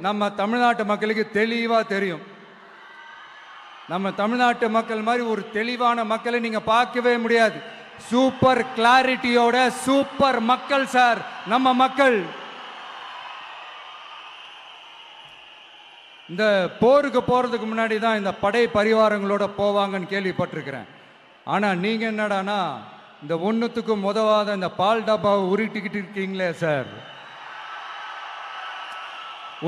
நம்ம தமிழ்நாட்டு மக்களுக்கு தெளிவா தெரியும். நம்ம தமிழ்நாட்டு மக்கள் மாதிரி ஒரு தெளிவான மக்களை நீங்க பார்க்கவே முடியாது. சூப்பர் கிளாரிட்டியோட சூப்பர் மக்கள் சார் நம்ம மக்கள். இந்த போருக்கு போறதுக்கு முன்னாடி தான் இந்த படை பரிவாரங்களோட போவாங்கன்னு கேள்விப்பட்டிருக்கிறேன். ஆனா நீங்க என்னடானா இந்த ஒண்ணுத்துக்கும் உதவாத இந்த பால் டப்பாவை உருட்டிக்கிட்டு இருக்கீங்களே சார்.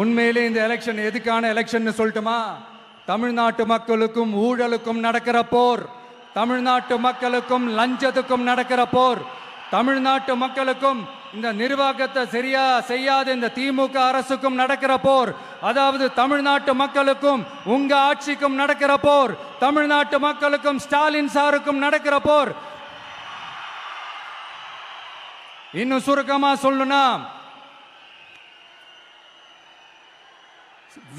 உண்மையிலே இந்த எலெக்ஷன் எதுக்கான எலெக்ஷன் சொல்லட்டுமா? தமிழ்நாட்டு மக்களுக்கும் ஊழலுக்கும் நடக்கிற போர், தமிழ்நாட்டு மக்களுக்கும் லஞ்சத்துக்கும் நடக்கிற போர், தமிழ்நாட்டு மக்களுக்கும் இந்த நிர்வாகத்தை சரியா செய்யாத இந்த திமுக அரசுக்கும் நடக்கிற போர், அதாவது தமிழ்நாட்டு மக்களுக்கும் உங்க ஆட்சிக்கும் நடக்கிற போர், தமிழ்நாட்டு மக்களுக்கும் ஸ்டாலின் சாருக்கும் நடக்கிற போர். இன்னும் சுருக்கமா சொல்லணும்னா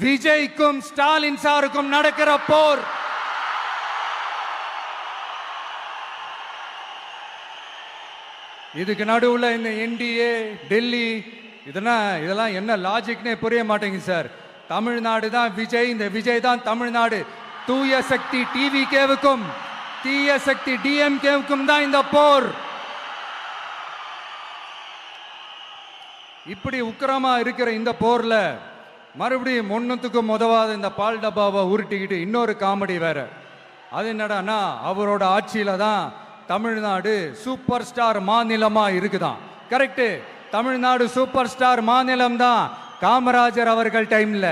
விஜய்க்கும் ஸ்டாலின் சாருக்கும் நடக்கிற போர். இதுக்கு நடுவுல இந்த என்டிஏ டெல்லி இதெல்லாம் என்ன லாஜிக்னே புரிய மாட்டேங்குது சார். தமிழ்நாடு தான் விஜய், இந்த விஜய் தான் தமிழ்நாடு. தூய சக்தி டிவிகேவுக்கும் தீய சக்தி டிஎம்கேவுக்கும் தான் இந்த போர். இப்படி உக்கிரமா இருக்கிற இந்த போர்ல மறுபடியும் ஒன்னுத்துக்கும் உதவாத இந்த பால் டப்பாவை உருட்டிக்கிட்டு இன்னொரு காமெடி வேற. அது என்னடானா அவரோட ஆட்சியில தான் தமிழ்நாடு சூப்பர் ஸ்டார் மாநிலமா இருக்குதான். கரெக்ட், தமிழ்நாடு சூப்பர் ஸ்டார் மாநிலம் தான். காமராஜர் அவர்கள் டைம்ல,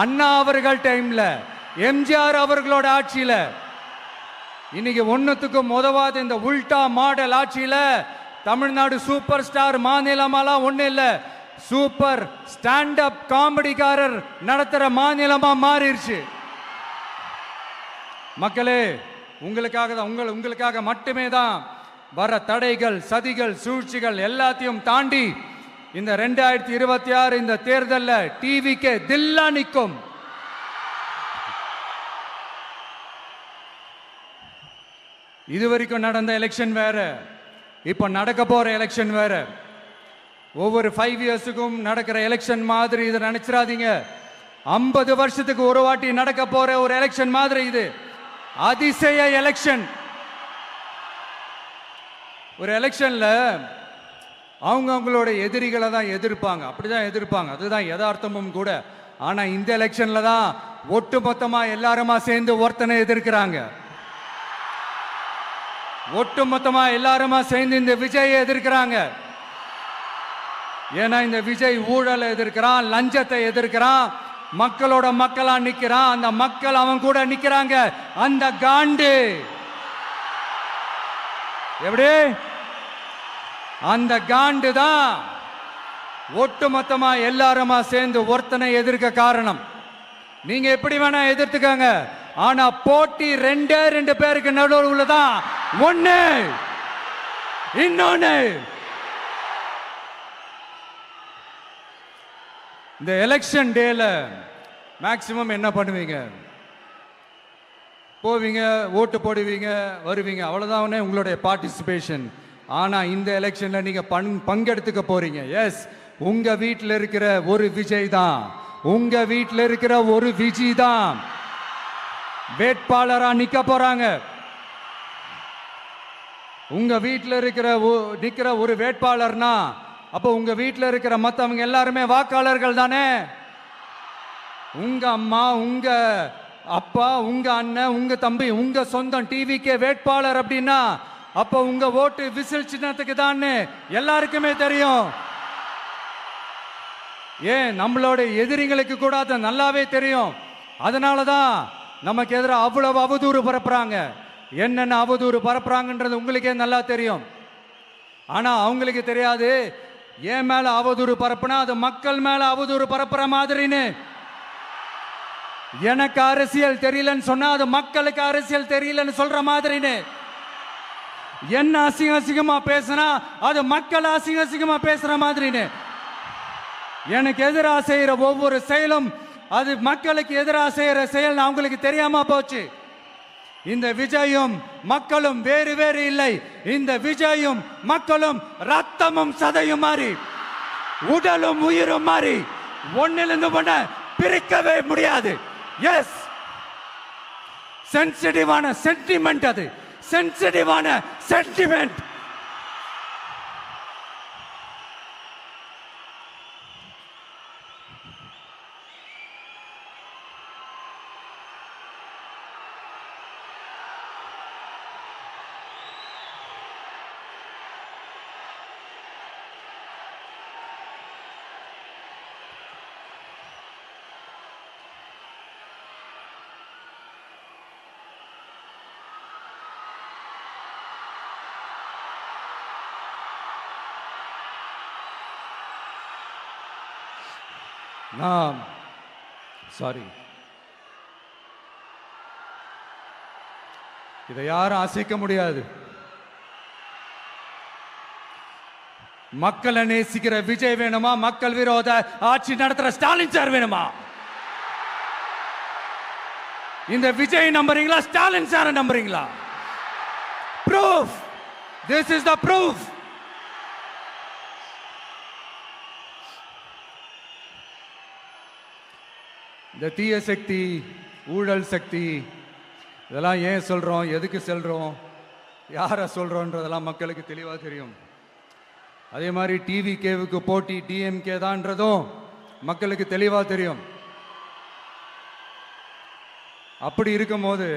அண்ணா அவர்கள் டைம்ல, எம்ஜிஆர் அவர்களோட ஆட்சியில. இன்னைக்கு ஒன்னுத்துக்கும் உதவாத இந்த உல்டா மாடல் ஆட்சியில தமிழ்நாடு சூப்பர் ஸ்டார் மாநிலமாலாம் ஒண்ணு இல்ல, சூப்பர் ஸ்டாண்ட் அப் காமெடிக்காரர் நடத்துற மாநிலமா மாறிடுச்சு. மக்களே, உங்களுக்காக மட்டுமே தான் வர தடைகள், சதிகள், சூழ்ச்சிகள் எல்லாத்தையும் தாண்டி இந்த 2026 இந்த தேர்தல்ல டிவிக்கு தில்லா நிற்கும். இதுவரைக்கும் நடந்த எலெக்ஷன் வேற, இப்ப நடக்க போற எலெக்ஷன் வேற. ஒவ்வொரு 5 இயர்ஸுக்கும் நடக்கிற எலெக்ஷன் மாதிரி இதை நினைச்சிடாதீங்க. 50 வருஷத்துக்கு ஒரு வாட்டி நடக்க போற ஒரு எலெக்ஷன் மாதிரி இது. அதிசய எலெக்ஷன். ஒரு எலெக்ஷன்ல அவங்களோட எதிரிகளை தான் எதிர்ப்பாங்க, அப்படிதான் எதிர்ப்பாங்க, அதுதான் யதார்த்தமும் கூட. ஆனா இந்த எலெக்ஷன்ல தான் ஒட்டுமொத்தமா எல்லாருமா சேர்ந்து ஒருத்தனை எதிர்க்கிறாங்க. ஒட்டுமொத்தமா எல்லாருமா சேர்ந்து இந்த விஜயை எதிர்க்கிறாங்க. ஏன்னா இந்த விஜய் ஊழலை எதிர்க்கிறான், லஞ்சத்தை எதிர்க்கிறான், மக்களோட மக்களா நிக்கிறான். அந்த மக்கள் அவன் கூட நிக்கிறாங்க. அந்த காண்டு எப்படி? அந்த காண்டு தான் ஒட்டுமொத்தமா எல்லாருமா சேர்ந்து ஒருத்தனை எதிர்க்க காரணம். நீங்க எப்படி வேணா எதிர்த்துக்காங்க, ஆனா போட்டி 2 பேருக்கு நடுவுல தான். ஒண்ணு இன்னொன்னு. இந்த எலெக்ஷன் டேல மேக்சிமம் என்ன பண்ணுவீங்க? போவீங்க, ஓட்டு போடுவீங்க, வருவீங்க, அவ்வளவுதான் உங்களுடைய பார்ட்டிசிபேஷன். ஆனா இந்த எலெக்ஷன்ல நீங்க பங்கெடுத்துக்க போறீங்க. எஸ், உங்க வீட்டில் இருக்கிற ஒரு விஜய் தான், உங்க வீட்டில் இருக்கிற ஒரு விஜய் தான் வேட்பாளரா நிக்க போறாங்க. உங்க வீட்டில் நிக்கிற ஒரு வேட்பாளர்னா அப்போ உங்க வீட்டில் இருக்கிற மற்றவங்க எல்லாருமே வாக்காளர்கள் தானே. உங்க அம்மா, உங்க அப்பா, உங்க அண்ணன், உங்க தம்பி, உங்க சொந்தம் டிவிக்கே வேட்பாளர் அப்படின்னா அப்போ உங்க ஓட்டு விசில் சின்னத்துக்கு தான் எல்லாருக்குமே தெரியும். ஏன், நம்மளோட எதிரிங்களுக்கு கூட அது நல்லாவே தெரியும். அதனாலதான் நமக்கு எதிராக அவ்வளவு அவதூறு பரப்புறாங்க. என்னென்ன அவதூறு பரப்புறாங்கன்றது உங்களுக்கே நல்லா தெரியும். ஆனா அவங்களுக்கு தெரியாது ஏன் மேல அவதூறு பரப்புனா அது மக்கள் மேல அவதூறு பரப்புற மாதிரின்னு. எனக்கு அரசியல் தெரியலன்னு சொன்னா அது மக்களுக்கு அரசியல் தெரியலன்னு சொல்ற மாதிரின்னு. என்ன அசிங்கமா பேசினா அது மக்கள் அசிங்கமா பேசுற மாதிரின்னு. எனக்கு எதிராக செய்யற ஒவ்வொரு செயலும் அது மக்களுக்கு எதிராக செய்யற செயல் அவங்களுக்கு தெரியாம போச்சு. இந்த விஜயும் மக்களும் வேறு வேறு இல்லை. இந்த விஜயும் மக்களும் ரத்தமும் சதையும் மாறி, உடலும் உயிரும் மாறி ஒன்னிலிருந்து ஒண்ண பிரிக்கவே முடியாது. எஸ், சென்சிட்டிவான சென்டிமெண்ட், அது சென்சிட்டிவான சென்டிமெண்ட். நான் சாரி, இதை யாரும் அசைக்க முடியாது. மக்களை நேசிக்கிற விஜய் வேணுமா, மக்கள் விரோத ஆட்சி நடத்துற ஸ்டாலின் சார் வேணுமா? இந்த விஜய் நம்புறீங்களா, ஸ்டாலின் சார் நம்புறீங்களா? Proof, this is the proof. இந்த தீய சக்தி, ஊழல் சக்தி, இதெல்லாம் ஏன் சொல்றோம், எதுக்கு சொல்றோம், யாரை சொல்றோன்றதெல்லாம் மக்களுக்கு தெளிவாக தெரியும். அதே மாதிரி டிவிகேவுக்கு போட்டி டிஎம்கே தான்றதும் மக்களுக்கு தெளிவாக தெரியும். அப்படி இருக்கும்போது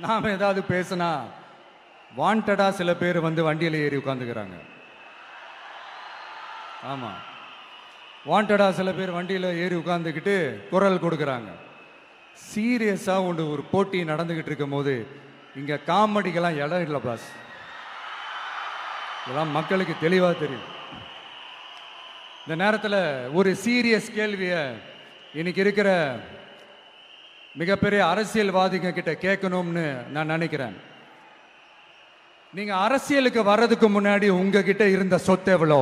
நாம் ஏதாவது பேசினா வாண்டடா சில பேர் வந்து வண்டியில் ஏறி உட்காந்துக்கிறாங்க. ஆமாம், வாண்டடா சில பேர் வண்டியில் ஏறி உட்காந்துக்கிட்டு குரல் கொடுக்குறாங்க. சீரியஸாக ஒரு போட்டி நடந்துக்கிட்டு இருக்கும் போது இங்கே காமெடிக்கெல்லாம் இடம் இல்லை பாஸ். இதெல்லாம் மக்களுக்கு தெளிவாக தெரியும். இந்த நேரத்தில் ஒரு சீரியஸ் கேள்வியை இன்னைக்கு இருக்கிற மிகப்பெரிய அரசியல்வாதிங்க கிட்ட கேட்கணும்னு நான் நினைக்கிறேன். நீங்க அரசியலுக்கு வர்றதுக்கு முன்னாடி உங்ககிட்ட இருந்த சொத்து எவ்வளோ?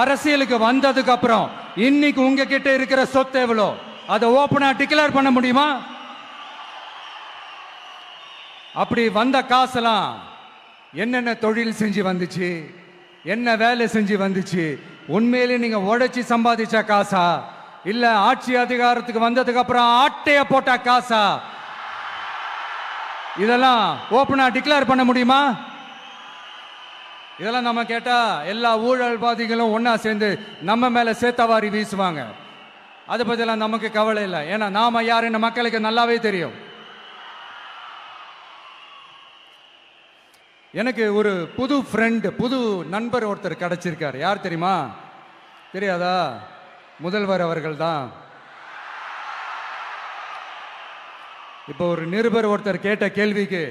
அரசியலுக்கு வந்ததுக்கு அப்புறம் இன்னைக்கு உங்ககிட்ட இருக்கிற சொத்து எவ்வளோ? அதை ஓப்பனா டிக்ளேர் பண்ண முடியுமா? அப்படி வந்த காசெல்லாம் என்னென்ன தொழில் செஞ்சு வந்துச்சு, என்ன வேலை செஞ்சு வந்துச்சு? உண்மையிலே நீங்க உழைச்சி சம்பாதிச்ச காசா, இல்ல ஆட்சி அதிகாரத்துக்கு வந்ததுக்கு அப்புறம் ஆட்டைய போட்ட காசா? இதெல்லாம் ஓப்பனா டிக்ளேர் பண்ண முடியுமா? இதெல்லாம் நம்ம கேட்டா எல்லா ஊழல்வாதிகளும் ஒன்னா சேர்ந்து நம்ம மேல சேத்தவாரி வீசுவாங்க. அதை பத்திலாம் நமக்கு கவலை இல்லை. ஏன்னா நாம யாருன்னு மக்களுக்கு நல்லாவே தெரியும். எனக்கு ஒரு புது ஃப்ரெண்டு, புது நண்பர் ஒருத்தர் கிடைச்சிருக்காரு. யார் தெரியுமா? தெரியாதா? முதல்வர் அவர்கள் தான். இப்போ ஒரு நிருபர் ஒருத்தர் கேட்ட கேள்விக்கு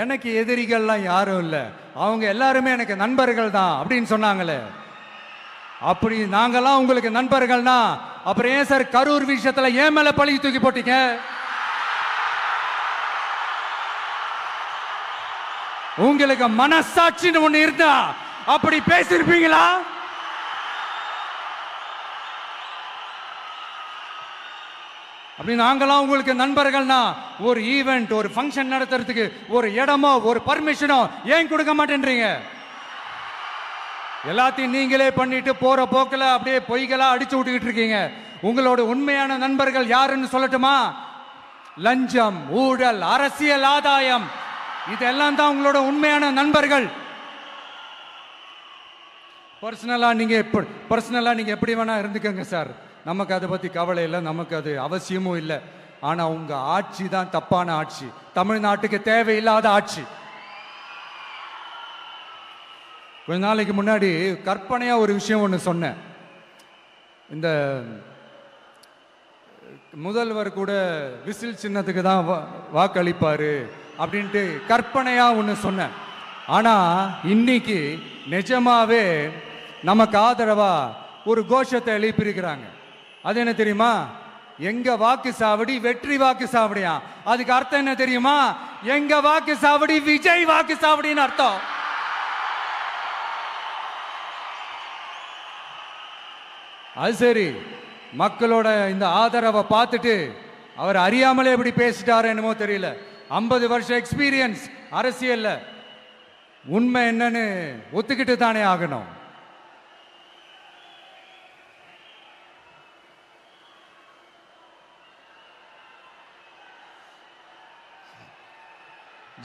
எனக்கு எதிரிகள்லாம் யாரும் இல்லை, அவங்க எல்லாருமே எனக்கு நண்பர்கள் தான் அப்படின்னு சொன்னாங்களே. அப்படி நாங்கெல்லாம் உங்களுக்கு நண்பர்கள்னா அப்புறம் ஏன் சார் கரூர் விஷயத்துல ஏன் மேல பழி தூக்கி போட்டீங்க? உங்களுக்கு மனசாட்சின்னு ஒண்ணு இருந்தா அப்படி பேசிருப்பீங்களா? அப்படி நாங்களாம் உங்களுக்கு நண்பர்கள்னா ஒரு ஈவெண்ட், ஒரு ஃபங்க்ஷன் நடத்துறதுக்கு ஒரு இடமோ ஒரு பர்மிஷனோ ஏன் கொடுக்க மாட்டேன்றீங்க? எல்லாத்தையும் நீங்களே பண்ணிட்டு போற போக்கில் அப்படியே பொய்களா அடிச்சு விட்டுக்கிட்டு இருக்கீங்க. உங்களோட உண்மையான நண்பர்கள் யாருன்னு சொல்லட்டுமா? லஞ்சம், ஊழல், அரசியல் ஆதாயம், இதெல்லாம் தான் உங்களோட உண்மையான நண்பர்கள். பர்சனலா நீங்க எப்படி வேணா இருந்துக்கங்க சார், நமக்கு அதை பத்தி கவலை இல்லை, நமக்கு அது அவசியமும் இல்லை. ஆனா உங்க ஆட்சி தான் தப்பான ஆட்சி, தமிழ்நாட்டுக்கு தேவையில்லாத ஆட்சி. கொஞ்ச நாளைக்கு முன்னாடி கற்பனையா ஒரு விஷயம் ஒன்று சொன்னேன். இந்த முதல்வர் கூட விசில் சின்னத்துக்கு தான் வாக்களிப்பாரு அப்படின்ட்டு கற்பனையா ஒன்று சொன்னேன். ஆனா இன்னைக்கு நிஜமாவே நமக்கு ஆதரவா ஒரு கோஷத்தை எழுப்பியிருக்கிறாங்க. அது என்ன தெரியுமா? எங்க வாக்கு சாவடி வெற்றி வாக்கு சாவடியா. அதுக்கு அர்த்தம் என்ன தெரியுமா? எங்க வாக்கு சாவடி விஜய் வாக்கு சாவடின்னு அர்த்தம். அது சரி, மக்களோட இந்த ஆதரவை பார்த்துட்டு அவர் அறியாமலே எப்படி பேசிட்டாரு என்னமோ தெரியல. 50 வருஷம் எக்ஸ்பீரியன்ஸ் அரசியல்ல, உண்மை என்னன்னு ஒத்துக்கிட்டு தானே ஆகணும்.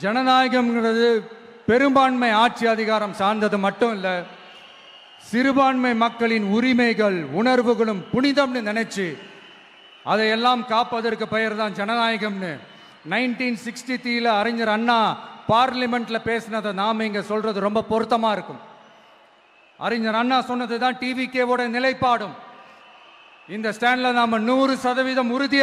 ஜனநாயகம்ங்கிறது பெரும்பான்மை ஆட்சி அதிகாரம் சார்ந்தது மட்டும் இல்லை, சிறுபான்மை மக்களின் உரிமைகள் உணர்வுகளும் புனிதம்னு நினைச்சு அதையெல்லாம் காப்பதற்கு பெயர் தான் ஜனநாயகம்னு 1963 அறிஞர் அண்ணா பார்லிமெண்ட்ல பேசினதை நாம இங்க சொல்றது ரொம்ப பொருத்தமா இருக்கும். அறிஞர் அண்ணா சொன்னது தான் டிவிகேவோட நிலைப்பாடும். இந்த ஸ்டாண்ட்ல நாம 100% உறுதியா